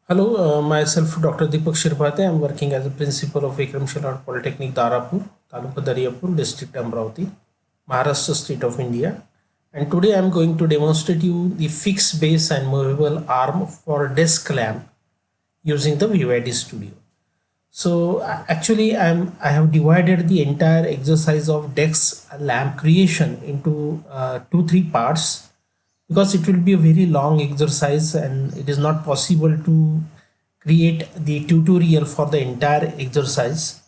Hello, myself Dr. Deepak Shirpate. I'm working as a principal of Vikram Shillard Polytechnic, Darapur, Taluka Dariyapur, District Amravati, Maharashtra State of India. And today I'm going to demonstrate you the fixed base and movable arm for desk lamp using the VYD Studio. So actually I have divided the entire exercise of desk lamp creation into 2-3 parts because it will be a very long exercise and it is not possible to create the tutorial for the entire exercise.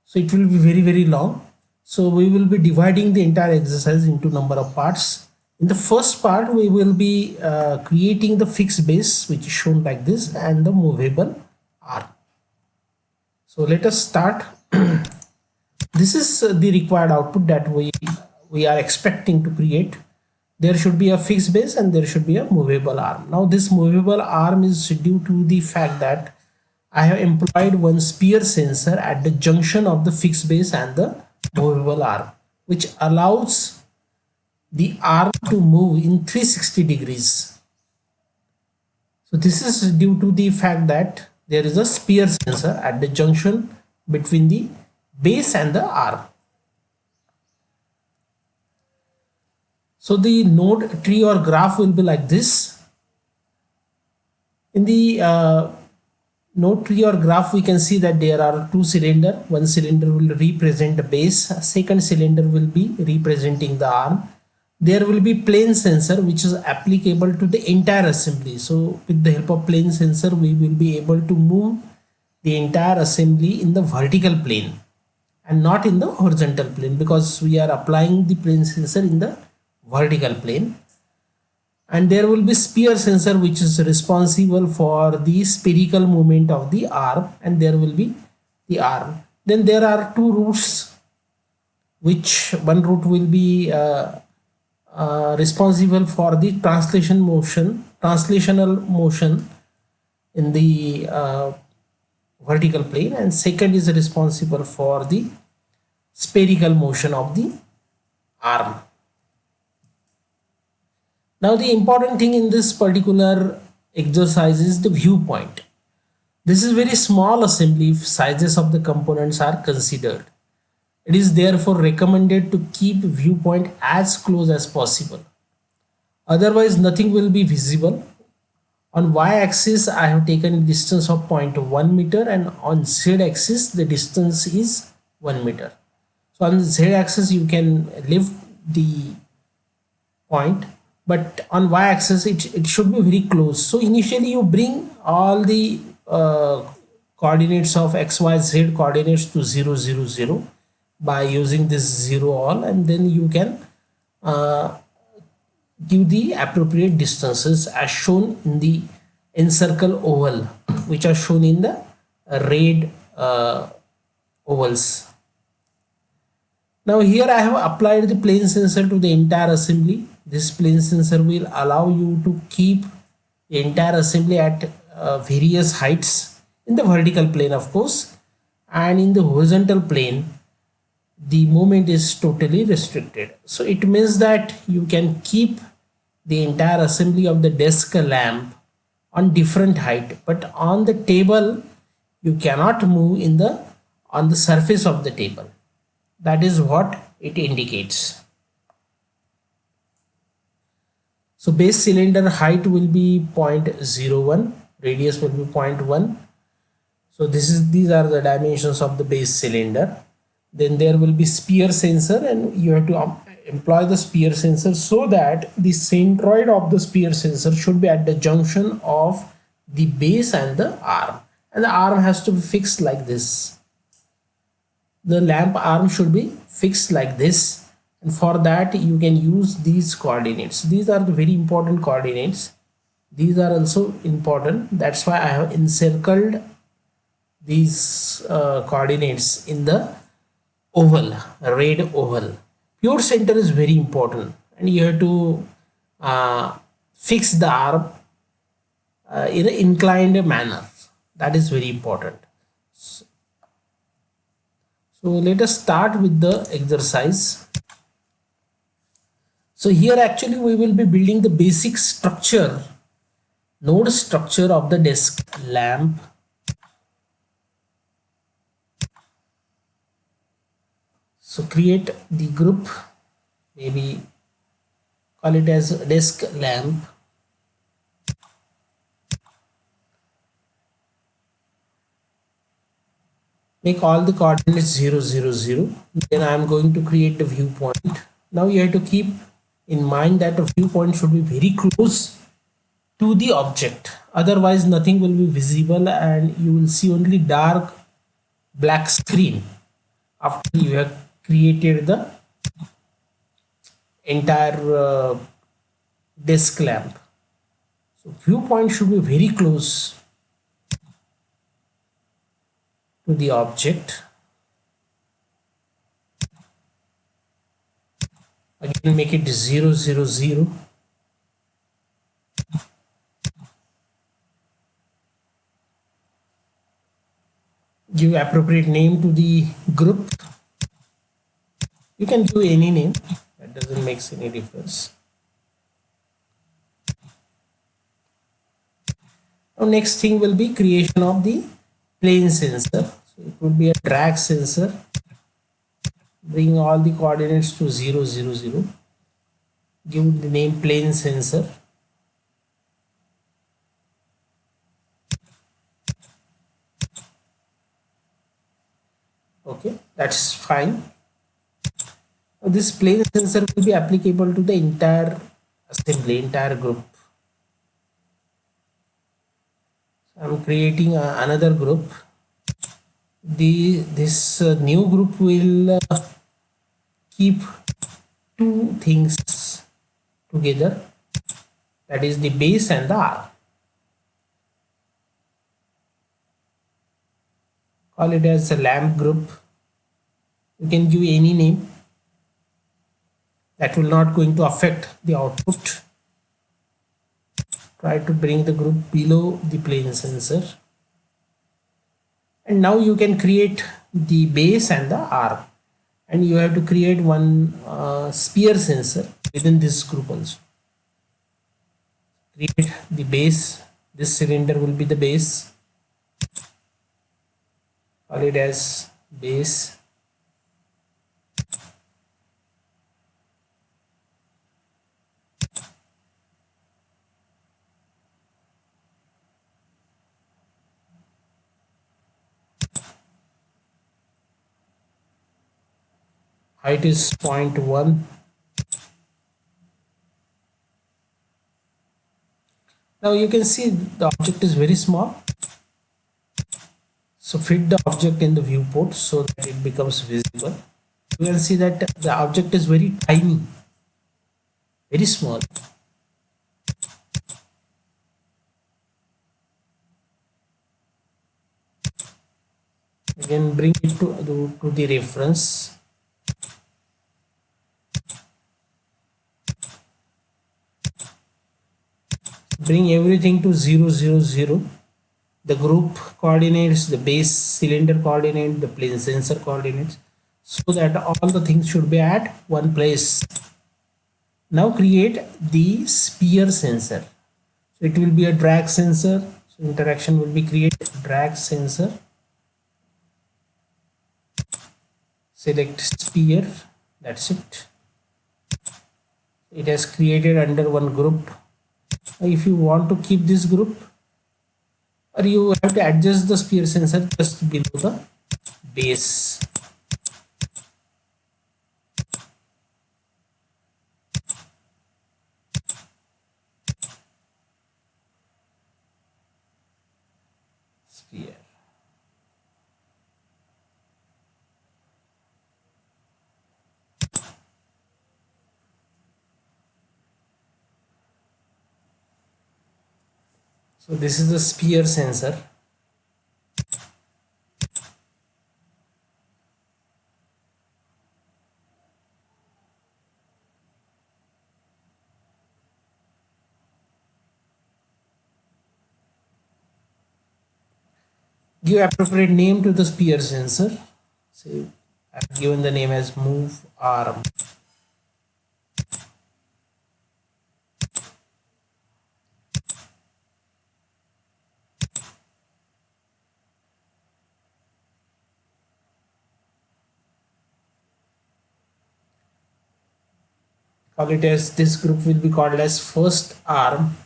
So it will be very long. So we will be dividing the entire exercise into number of parts. In the first part we will be creating the fixed base, which is shown like this, and the movable arm. So let us start. This is the required output that we are expecting to create. There should be a fixed base and there should be a movable arm. Now this movable arm is due to the fact that I have employed one spear sensor at the junction of the fixed base and the movable arm, which allows the arm to move in 360 degrees. So this is due to the fact that there is a spear sensor at the junction between the base and the arm. So the node tree or graph will be like this. In the node tree or graph, we can see that there are two cylinders. One cylinder will represent the base, second cylinder will be representing the arm. There will be plane sensor which is applicable to the entire assembly. So with the help of plane sensor, we will be able to move the entire assembly in the vertical plane and not in the horizontal plane, because we are applying the plane sensor in the vertical plane. And there will be spear sensor which is responsible for the spherical movement of the arm, and there will be the arm. Then there are two routes, which one route will be responsible for the translational motion in the vertical plane, and second is responsible for the spherical motion of the arm. Now the important thing in this particular exercise is the viewpoint. This is very small assembly if sizes of the components are considered. It is therefore recommended to keep viewpoint as close as possible. Otherwise nothing will be visible. On y-axis I have taken a distance of 0.1 meter, and on z-axis the distance is 1 meter. So on the z-axis you can lift the point, but on y-axis it should be very close. So initially you bring all the coordinates of x, y, z coordinates to 0, 0, 0 by using this 0 all, and then you can give the appropriate distances as shown in the encircle oval, which are shown in the red ovals. Now here I have applied the plane sensor to the entire assembly. This plane sensor will allow you to keep the entire assembly at various heights in the vertical plane, of course, and in the horizontal plane the movement is totally restricted. So it means that you can keep the entire assembly of the desk lamp on different height, but on the table you cannot move on the surface of the table. That is what it indicates. So base cylinder height will be 0.01, radius will be 0.1. So these are the dimensions of the base cylinder. Then there will be spear sensor, and you have to employ the spear sensor so that the centroid of the spear sensor should be at the junction of the base and the arm, and the arm has to be fixed like this. The lamp arm should be fixed like this, and for that you can use these coordinates. These are the very important coordinates. These are also important. That's why I have encircled these coordinates in the oval, red oval. Pure center is very important, and you have to fix the arm in an inclined manner. That is very important. So let us start with the exercise. So here actually we will be building the basic structure node structure of the desk lamp. So create the group, maybe call it as desk lamp. Make all the coordinates 0, 0, 0. Then I am going to create the viewpoint. Now you have to keep in mind that the viewpoint should be very close to the object. Otherwise nothing will be visible and you will see only dark black screen after you have created the entire desk lamp. So viewpoint should be very close to the object. Again make it 0, 0, 0. Give appropriate name to the group. You can give any name, that doesn't make any difference. Now next thing will be creation of the plane sensor. So it would be a drag sensor. Bring all the coordinates to 0, 0, 0. Give the name plane sensor. Okay, that's fine. Now this plane sensor will be applicable to the entire assembly, entire group. So I'm creating another group. This new group will keep two things together, that is the base and the R. Call it as a lamp group. You can give any name, that will not going to affect the output. Try to bring the group below the plane sensor, and now you can create the base and the R, and you have to create one sphere sensor within this group also. Create the base. This cylinder will be the base. Call it as base. Height is 0.1. Now you can see the object is very small. So fit the object in the viewport so that it becomes visible. You can see that the object is very tiny, very small. Again bring it to the reference. Bring everything to 0, 0, 0. The group coordinates, the base cylinder coordinate, the plane sensor coordinates, so that all the things should be at one place. Now create the sphere sensor. So it will be a drag sensor. So interaction will be create drag sensor. Select sphere. That's it. It has created under one group. If you want to keep this group, or you have to adjust the sphere sensor just below the base. Sphere. So this is the sphere sensor. Give appropriate name to the sphere sensor. So I've given the name as move arm. call it as, this group will be called as first arm.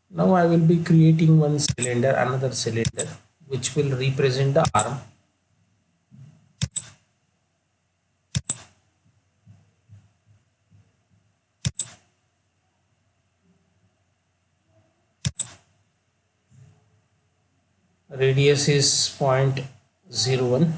Now I will be creating one cylinder, another cylinder, which will represent the arm. Radius is 0.01.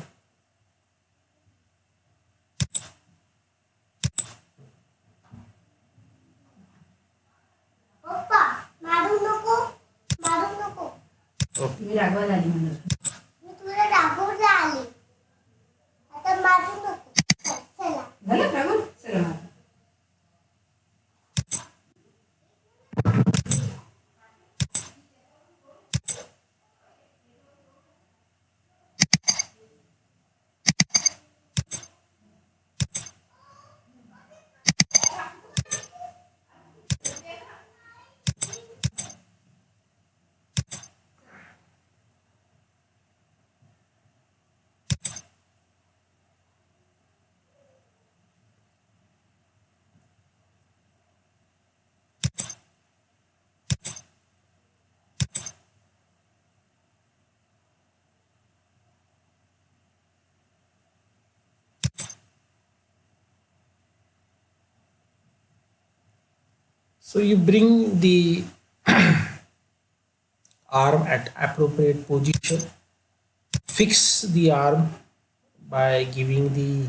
So you bring the arm at appropriate position, fix the arm by giving the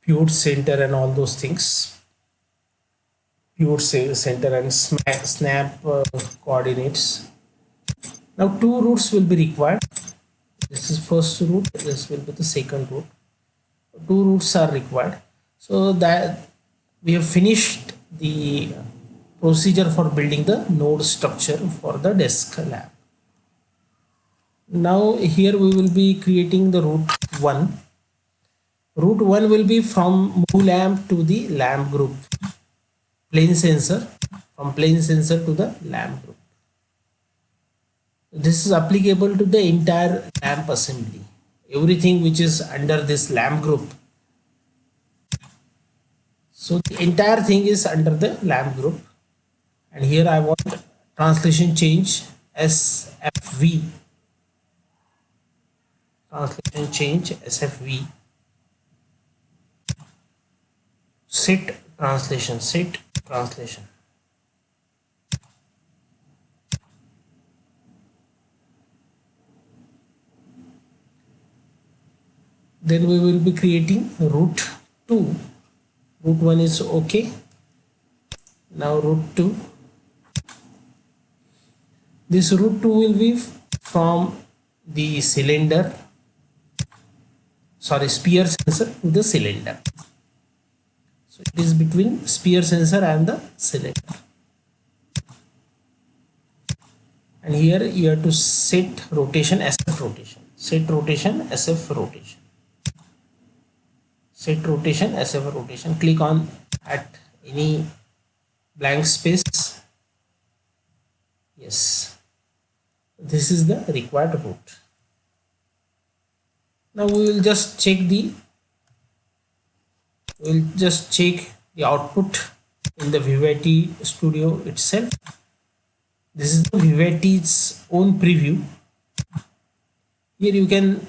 pivot center and all those things, pivot center and snap coordinates. Now two routes will be required. This is first route, this will be the second route. Two routes are required. So that we have finished the procedure for building the node structure for the desk lab. Now here we will be creating the route 1. Route 1 will be from move lamp to the lamp group, plane sensor, from plane sensor to the lamp group. This is applicable to the entire lamp assembly. Everything which is under this lamp group. So the entire thing is under the lamp group. And here I want translation change SFV. Translation change SFV. Set translation. Then we will be creating route 2. Route 1 is okay. Now route 2. This route 2 will be from the cylinder, sphere sensor to the cylinder. So it is between sphere sensor and the cylinder. And here you have to set rotation, SF rotation. Set rotation, SF rotation. Set rotation, SF rotation. Click on at any blank space. Yes, this is the required route. Now we will just check the output in the Vivity Studio itself. This is the Vivity's own preview. Here you can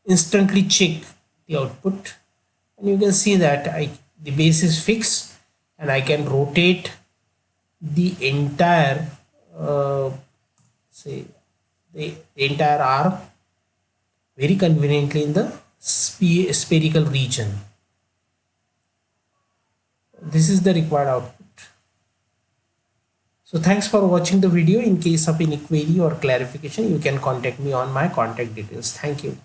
instantly check the output, and you can see that the base is fixed, and I can rotate the entire the entire arm very conveniently in the spherical region. This is the required output. So thanks for watching the video. In case of any query or clarification, you can contact me on my contact details. Thank you.